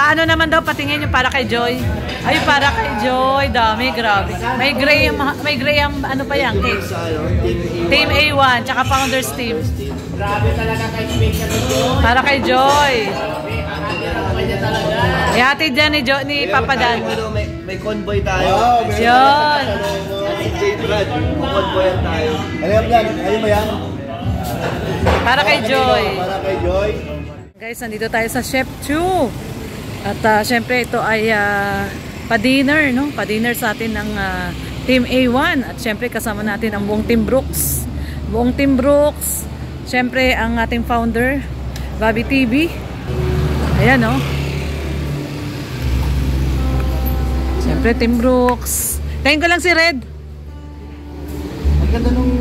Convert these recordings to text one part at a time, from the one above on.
Paano naman daw patingin yung para kay Joy? Ay, para kay Joy. Dami, grabe. May Graham, ano pa yan? Team A1, tsaka Founders Team. Grabe talaga kay Special Joy. Para kay Joy. Ihatid dyan ni Papa Dan. May convoy tayo. Yun. J-Brad, convoyan tayo. Ano yan? Ayun mo yan? Para kay Joy. Para kay Joy. Guys, nandito tayo sa Chef Chu. At syempre ito ay pa-dinner, no? Pa-dinner sa atin ng Team A1. At syempre kasama natin ang buong Team Brooks. Buong Team Brooks. Syempre ang ating founder, Bobby TV. Ayan, no? Syempre Team Brooks. Tayin ko lang si Red. Ang ganda nung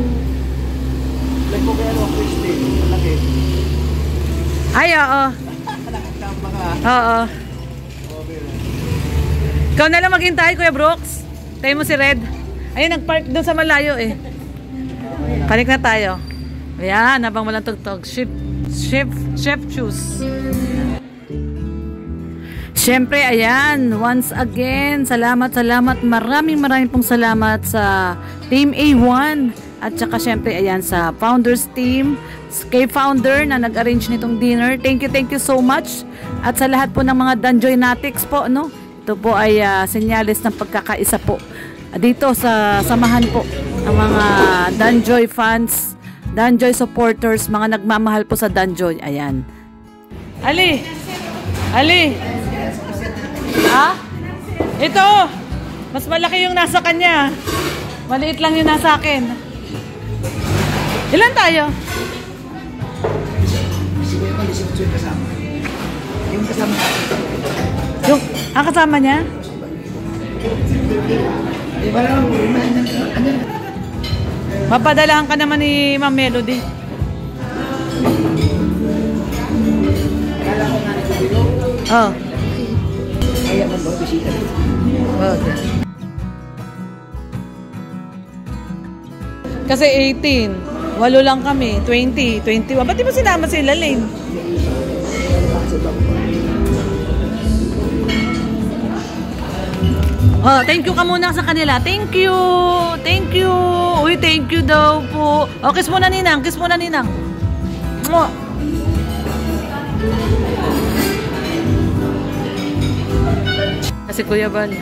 like mo kaya Christy. Laki. Ay, oo. Oo. Ikaw na lang maghintay, Kuya Brooks. Tayo mo si Red. Ayun, nagpark doon sa malayo eh. Balik na tayo. Ayan, habang walang tugtog. Chef Choose. Siyempre, ayan. Once again, salamat. Maraming pong salamat sa Team A1. At saka siyempre, ayan, sa Founders Team. Kay Founder na nag-arrange nitong dinner. Thank you so much. At sa lahat po ng mga Danjoy Natics po, no? Ito po ay senyales ng pagkakaisa po. Dito sa samahan po ng mga Danjoy fans, Danjoy supporters, mga nagmamahal po sa Danjoy. Ayan. Ali! Ha? Ito! Mas malaki yung nasa kanya. Maliit lang yung nasa akin. Ilan tayo? Ang kasama niya? Mapadalahan ka naman ni Ma'am Melody. Oh. Okay. Kasi 18. 8 lang kami. 20, 21. Ba't di ba sinama sila, Lane? Oh, thank you ka muna sa kanila. Thank you. Uy, thank you daw po. Oh, kiss muna ninang. Mwah. Kasi Kuya Bal.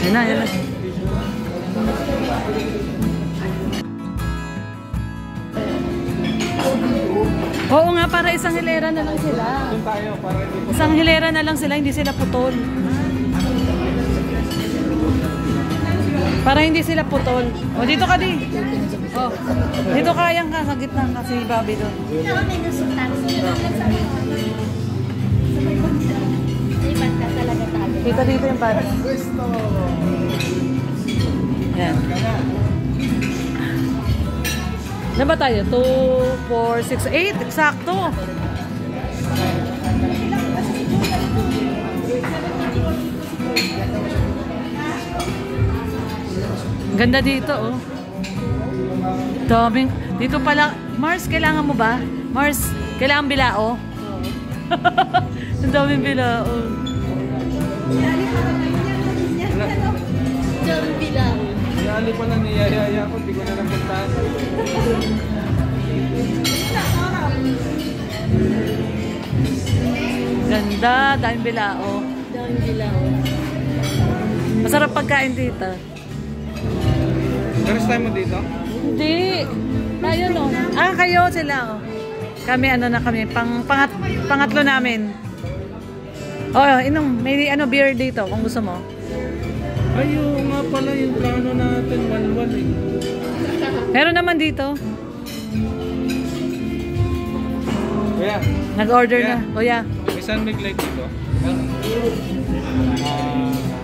Yan na. Oo nga, para isang hilera na lang sila. Isang hilera na lang sila, hindi sila putol. Para hindi sila putol. O, dito ka di. O, dito kayang ka, sa gitna kasi Bobby doon. Kita dito yung bata. Yan. Na ba tayo? 2, 4, 6, 8. Eksakto. Ganda dito, oh. Daming. Dito pala. Mars, kailangan mo ba? Mars, kailangan bilao? Ang daming bilao. Daming bilao. Nali pa na niyayaya ko, di ko na napuntahan. Ganda, daming bilao. Masarap pagkain dito. First time mo dito? Hindi. Tayo, no? Ah, kayo sila, oh. Kami, ano na kami, pangatlo namin. Oh, inom. May beer dito, kung gusto mo. Ayun nga pala yung plano natin, walwal eh. Meron naman dito. Kuya. Nag-order na. Kuya. May San Mig Light dito?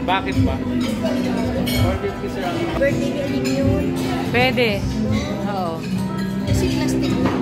Bakit ba? 450 sir. Birthday ni yun. Pwede. Oo. Kasi plastic na.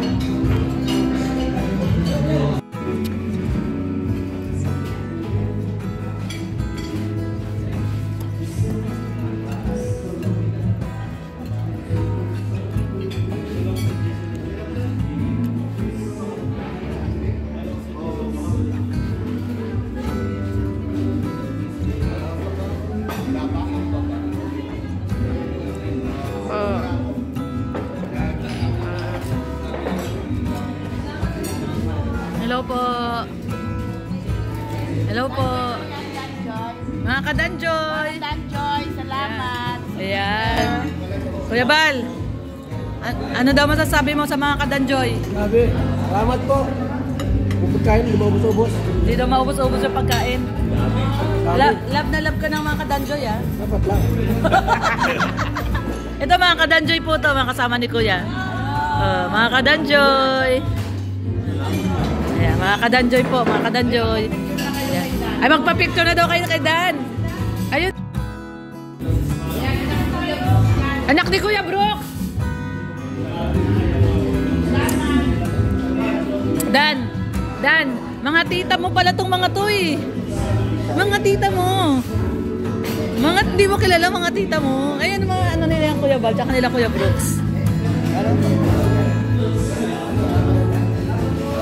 Hello po. Hello po. Mga kadanjoy. Danjoy, salamat. Ayan. Kuya Bal, ano daw masasabi mo sa mga kadanjoy? Sabi, salamat po. Pagkain, lumabos-ubos. Hindi daw maubos-ubos yung pagkain. Love na love ka ng mga kadanjoy, ah. Dapat lang. Ito mga kadanjoy po to, mga kasama ni Kuya. Mga kadanjoy. Ayan, mga kadanjoy po, mga kadanjoy. Ayan. Ay, magpa-picture na daw kayo kay Dan. Ayun. Anak ni Kuya Brooks. Dan, mga tita mo pala tong mga to eh. Mga tita mo. Mga, hindi mo kilala mga tita mo. Ayan mga ano nila yung Kuya Bal, tsaka nila Kuya Brooks.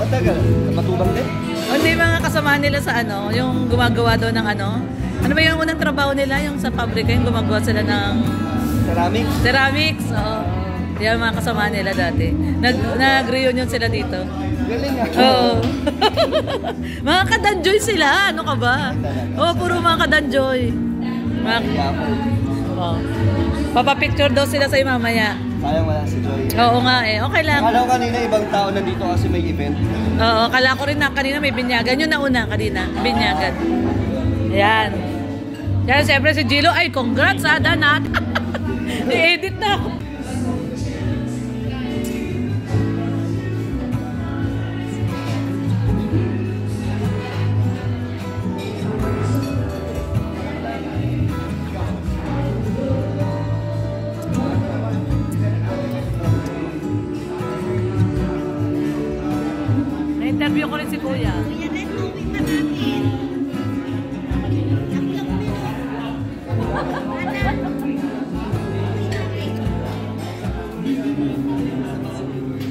Tagal, matubang din. Hindi mga kasama nila sa ano, yung gumagawa daw ng ano. Ano ba yung unang trabaho nila? Yung sa pabrika, yung gumagawa sila ng Ceramics. ceramics. Oo. Yan mga kasama nila dati. Nag-reunion sila dito. Galing ah. Oo. Mga kadanjoy sila. Ano ka ba? Oo, puro mga kadanjoy. Mga... Oh. Papapicture daw sila sa'yo mamaya. Sayang wala si Joy. Oo nga eh. Okay lang. Akala ko kanina ibang tao nandito kasi may event. Oo, kala ko rin na kanina may binyagan. Yung nauna kanina, binyagan. Ayan. Yan, siyempre si Gilo. Ay, congrats ha, Dan ha. I-edit na ako. Na-interview ko rin si Kuya. Kuya Red, uwi pa natin.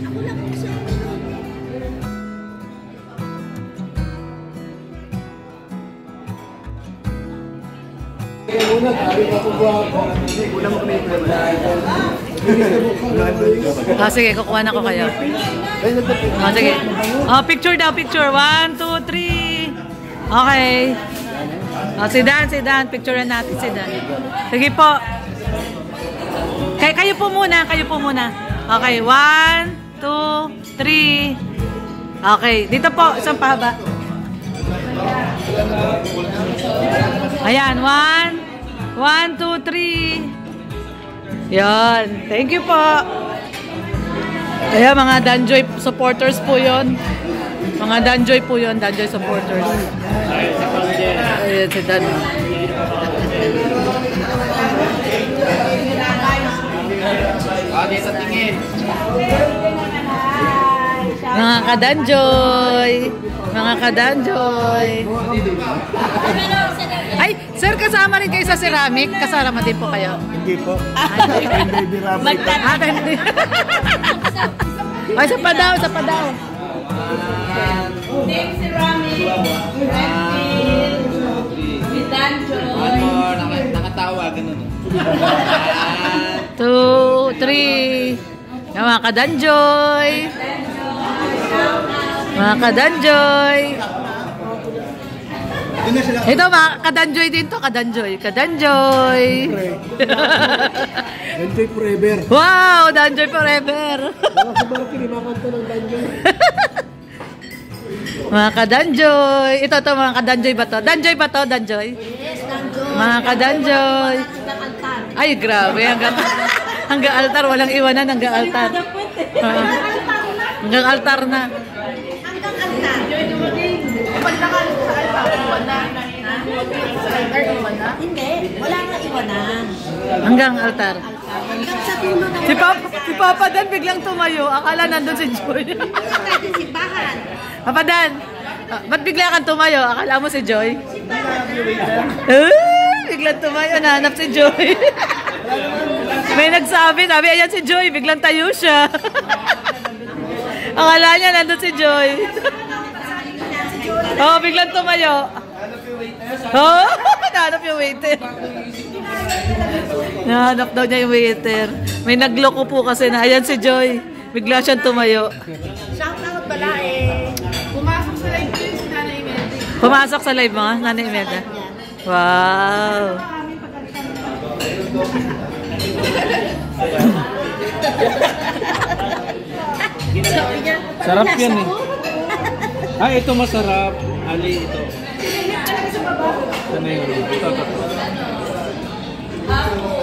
Ako lang po siya. Una, sabi ko po ako. Una mo kami Sige, kukuha na ko kayo. Sige. Picture daw, picture. 1, 2, 3. Okay. Si Dan. Picturean natin si Dan. Sige po. Kayo po muna. Okay, 1, 2, 3. Okay, dito po, isang pahaba. Ayan, 1, 2, 3. Yan, thank you po. Ayan, mga Danjoy supporters po yon. Mga Danjoy po yon, Danjoy supporters. Ayan si Dan. Dito tingin. Mga kadanjoy. Mga kadanjoy. Ay, sir, kasama rin kayo sa ceramic? Kasama din po kayo? Hindi po. Ay, sa pa daw. Team Ceramic, Redfield, Danjoy. Nakatawa, ganun. 2, 3. Yung mga kadanjoy. Mga kadanjoy. Ito mga kadanjoy din to. Kadanjoy. Danjoy forever. Wow! Danjoy forever. Sa Baraki, limakanta ng Danjoy. Mga kadanjoy. Ito mga kadanjoy ba to? Danjoy ba to? Danjoy? Yes, Danjoy. Mga kadanjoy. Hanggang altar. Ay, grabe. Hanggang altar. Walang iwanan hanggang altar. Hanggang altar na. Hanggang altar. Pag nakalo sa altar, iwanan. Sa altar, iwanan? Hindi. Wala nga iwanan. Hanggang altar. Hanggang sa puno ng... Si Papa Dan biglang tumayo. Akala nandun si Joy. natin simbahan. Papa Dan, ba't bigla kang tumayo? Akala mo si Joy? Biglang tumayo. Nahanap si Joy. May nagsabi, ayan si Joy. Biglang tayo siya. Akala niya nandun si Joy. Biglang tumayo. Nahanap yung waiter. Nahanap daw niya yung waiter. May nagloko po kasi na ayan si Joy. Bigla siyang tumayo. Shout out pala eh. Pumasok Pumasok sa live mo, Nanay Imelda. Wow. Sarap yan eh. Ah, ito masarap. Ali, ito. Ano yun? Ito.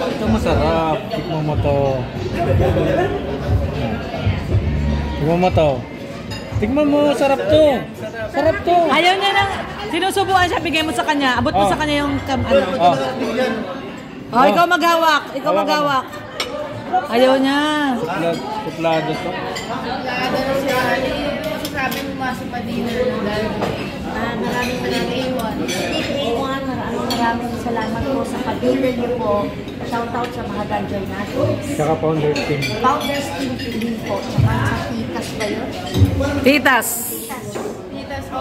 Ito masarap. Tikman mo to. Tikman mo to. Tikman mo, sarap to. Sarap to. Ayaw niya nang sinusubukan siya, bigay mo sa kanya. Abot mo sa kanya yung ano. Oh. Ikaw maghawak. Ikaw maghawak. Ayaw niya. Suplado to. Sabi mo nga sa pa-dinner ng dahil. Maraming A1. Team A1, maraming salamat po sa pa-dinner niyo po. Shoutout sa mga Danjoy natin. Tsaka Founders Team. Founders Team din po. Tsaka sa Titas ba yun? Titas. Titas po.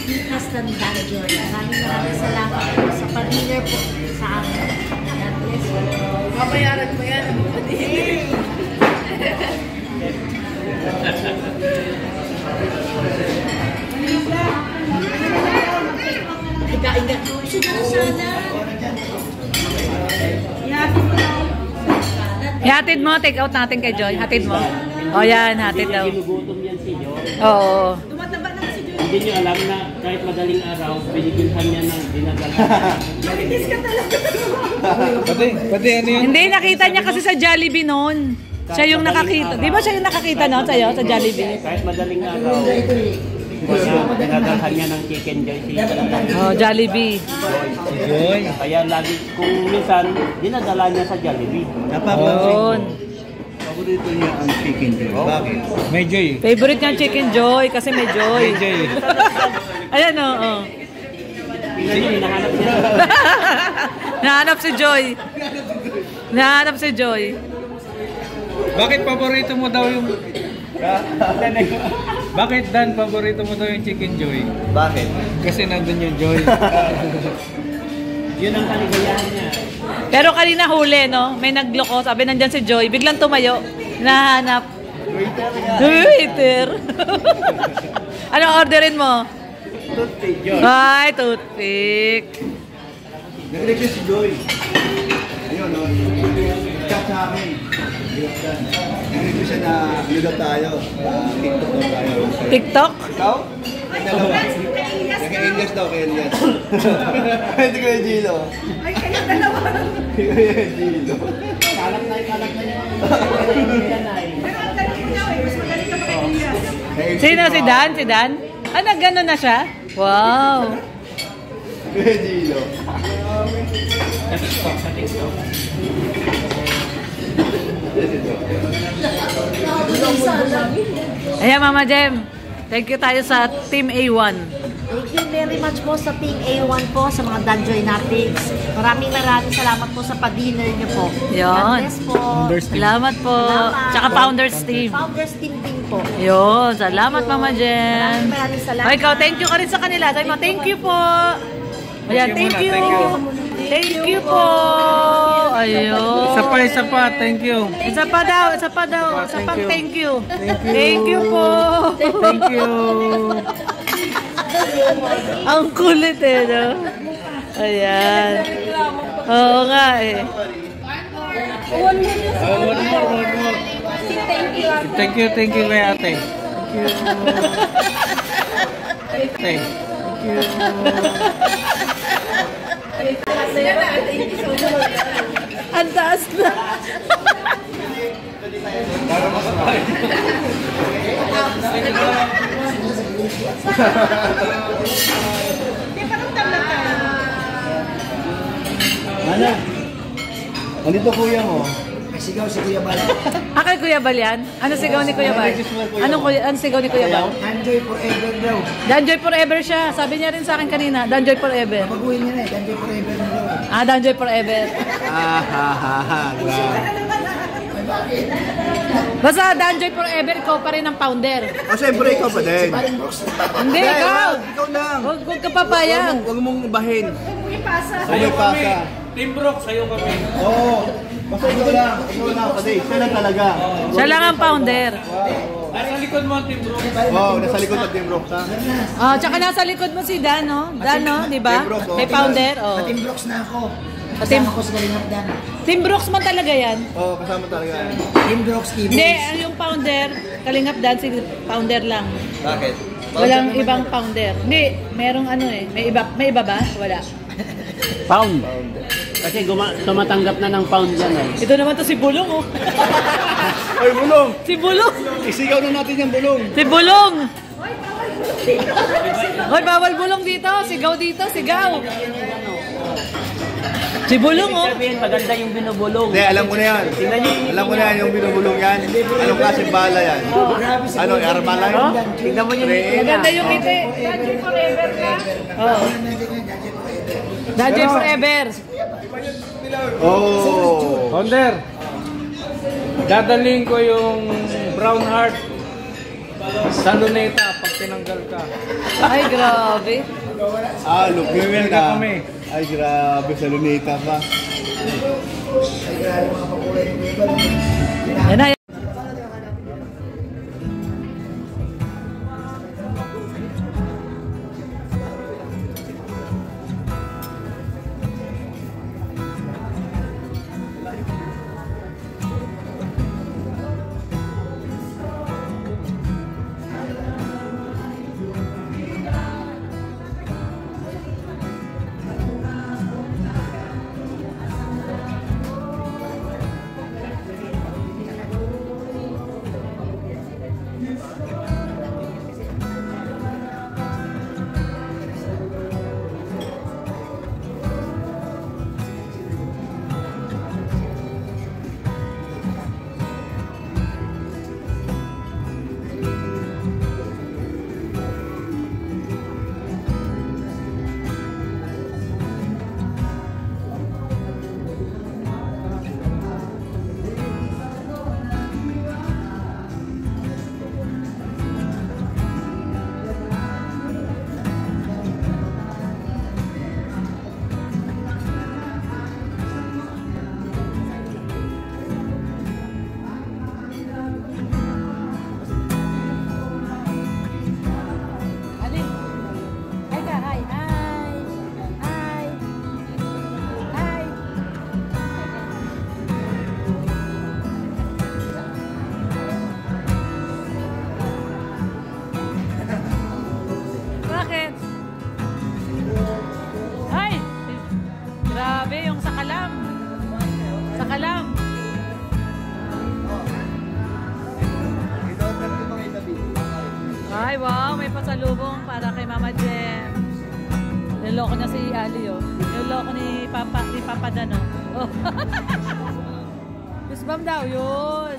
Titas ng Danjoy. Maraming salamat po sa pa-dinner po sa amin. God bless you. Mabayaran mo yan ang pa-dinner. Ika-ingat ko. Sana. Hatid mo, take out natin kay Joy. Hatid mo. O yan, hatid daw. Ginugutom yan si Joy. Oo. Hindi nyo alam na kahit madaling araw, binigilhan niya ng dinadala. Pati ano yun? Hindi, nakita niya kasi sa Jollibee noon. Siya yung nakakita. Di ba siya yung nakakita noon sa'yo, sa Jollibee? Kahit madaling araw, dinadalhan niya ng chicken Joy si Oh, Jollibee. Si Joy. Kaya lagi, kung minsan, dinadala niya sa Jollibee. Yun. Paborito niya ang chicken joy. Bakit? May Joy. Favorite niya Chicken Joy kasi may Joy. May Joy. Ayan o. Oh. Tingnan niyo, hinahanap niya. Nahanap si Joy. Nahanap si Joy. Bakit paborito mo daw yung... Bakit Dan, paborito mo daw yung Chicken Joy? Bakit? Kasi nandun yung Joy. Yun ang kaligayahan niya. Pero kanina huli, no? May nagloko. Sabi nandyan si Joy. Biglang tumayo. Nahanap. Waiter. Ano orderin mo? Toothpick, Joy. Ay, toothpick. Nag-request si Joy. Ayun, no? Chat sa amin. Nag-request siya na ano daw tayo. TikTok daw tayo. TikTok? Ikaw? Dalawa. Nag-Elias daw kay Elias. Hindi ko yung Gilo. Ay, kayo dalawa. Kaya Gilo. Kalat na niya. Pero ang tanong niya, mas magaling ka pa kay Elias. Sino si Dan? Si Dan? Ah, nag-gano'n na siya? Wow. Kaya Gilo. Sa TikTok. Ayan, Mama Jem. Thank you tayo sa Team A1. Thank you very much po sa Team A1 po, sa mga Danjoy Natics. Maraming salamat po sa pa-dinner niyo po. Yun. God bless po. Founders Team. Salamat po. Salamat. Tsaka Founders Team. Founders Team din po. Yun. Salamat, Mama Jem. Maraming salamat. O, ikaw, thank you ka rin sa kanila. Sabi mo, thank you po. Ayan, thank you. Thank you. Thank you po. Ayun. Isa pa. Thank you. Isa pa daw. Isa pang thank you. Thank you po. Thank you. Ang kulit eh, no? Ayan. Oo nga eh. One more. Thank you kay ate. Thank you. Ang taas na. Ano? Andito kuya mo. Kay Kuya Bal yan? Ano sigaw ni Kuya Bal? Ano sigaw ni Kuya Bal? Danjoy forever daw. Danjoy forever siya. Sabi niya rin sa akin kanina, Danjoy forever. Baguhin niya na eh, Danjoy forever na daw. Ah, Danjoy forever. Basta Danjoy forever, ikaw pa rin ang founder. O siyempre ikaw pa din. Hindi, ikaw. Ikaw lang. Huwag ka papayag. Huwag mong bahin. May pasa. Team Brook, sa'yo kami. Oo. Basta ikaw lang. Ikaw lang. Kasi siya lang talaga. Siya lang ang founder. Oo. Nasa likod mo ang Team Brooks. Wow, nasa likod ng Team Brooks, ha? Oh, tsaka nasa likod mo si Dan, no? Dan, no? Di ba? Team Brooks, oh. May founder, oh. Team Brooks na ako. Team- Kasama ko sa Kalingap Dan. Team Brooks man talaga yan. Oo, kasama talaga yan. Team Brooks, Team Hindi, yung founder, Kalingap Dan, si founder lang. Bakit? Walang ibang founder. Hindi, merong ano eh. May iba ba? Wala. Pound. Kasi tumatanggap na ng pound yan eh. Ito naman to si Bulong, oh. Ay, bulong! Si Bulong! Isigaw na natin yung bulong. Si Bulong! Hoy, bawal bulong dito. Sigaw dito, sigaw. Si Bulong, oh. Sabihin, maganda yung binubulong. Hindi, alam ko na yan. Alam ko na yan yung binubulong yan. Anong klaseng bala yan? Ano, Armalay? Tingnan mo yung Maganda yung ngiti. Daddy forever na. Oo. Daddy forever. Oh! Founder, dadaling ko yung brown heart sa luneta pag tinanggal ka. Ay, grabe. Ah, look, yun na. kami. Ay, grabe, sa luneta pa. Yan na. Bakit? Ay! Grabe, yung sakalam. Sakalam. Ay, wow, may pasalubong para kay Mama Jem. Niloloko niya si Ali, oh. Niloloko ni Papa Dan, oh. Kisbam daw, yun.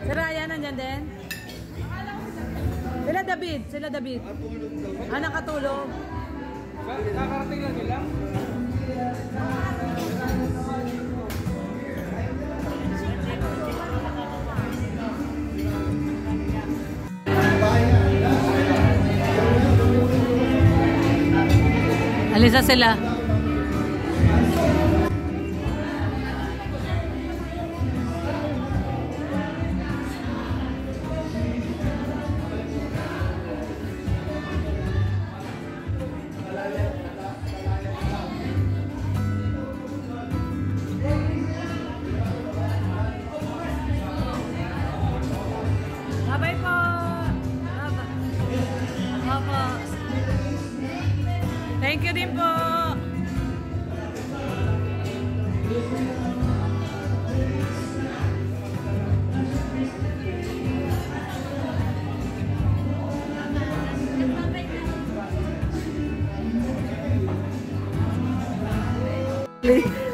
Si Ryan nandyan din? Sila David. Ah, nakatulog. Kakarating lang nila. Alisa sila. Bye-bye po. Opo. Thank you din po.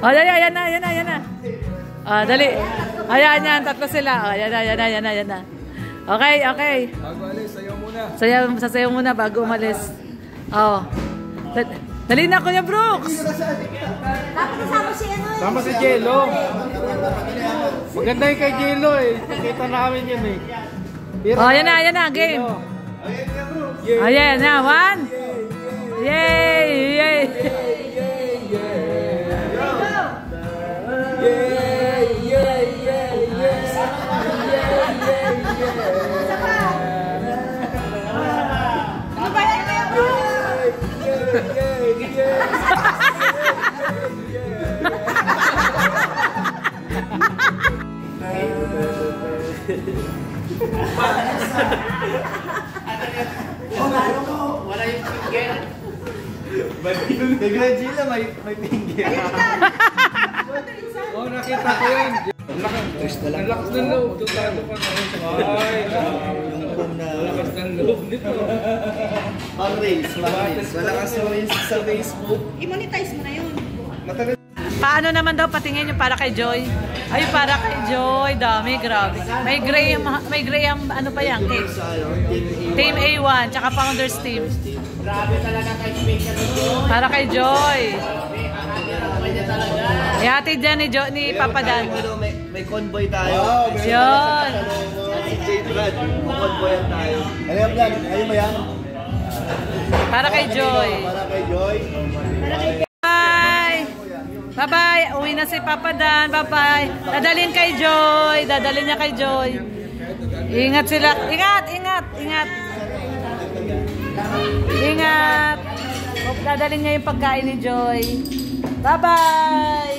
Oh, yan na. Ah, dali. Ayan yan, tatlo sila. Oh, yan na. Okay. Bago alis, sayo muna. Sasayaw muna bago umalis. Oh. Dali na, Kuya Brooks. Dapat kasama si ano eh. Sama si Jello. Maganda yung kay Jello eh. Nakita namin yun eh. Oh, yan na, game. Ayan na, 1. Yay! Yay! Wala yung finger. Kay Gregila may pinggir. Oh, nakita ko yan. Ang lakas ng loob. Tutalo ka na rin. Ay, lakas ng loob nito. Pang-race. Wala kasi sa Facebook. I-monetize mo na yun. Matagal. Paano naman daw patingin yung para kay Joy? Ay, para kay Joy. Dami, grabe. May Graham, ano pa yan? Cake. Team A1, tsaka Founders Team. Grabe talaga kay Special ito. Para kay Joy. Kanya talaga. Ihatid dyan ni Papa Dan. May convoy tayo. Yun. Si J-Brad. Convoyan tayo. Ano yung plan? Ayun ba yan? Para kay Joy. Para kay Joy. Bye! Bye-bye! Uwi na si Papa Dan. Bye-bye! Dadalhin kay Joy. Dadalhin niya kay Joy. Ingat sila. Ingat! Ingat! Ingat! Ingat! Dadalhin niya yung pagkain ni Joy. Bye-bye!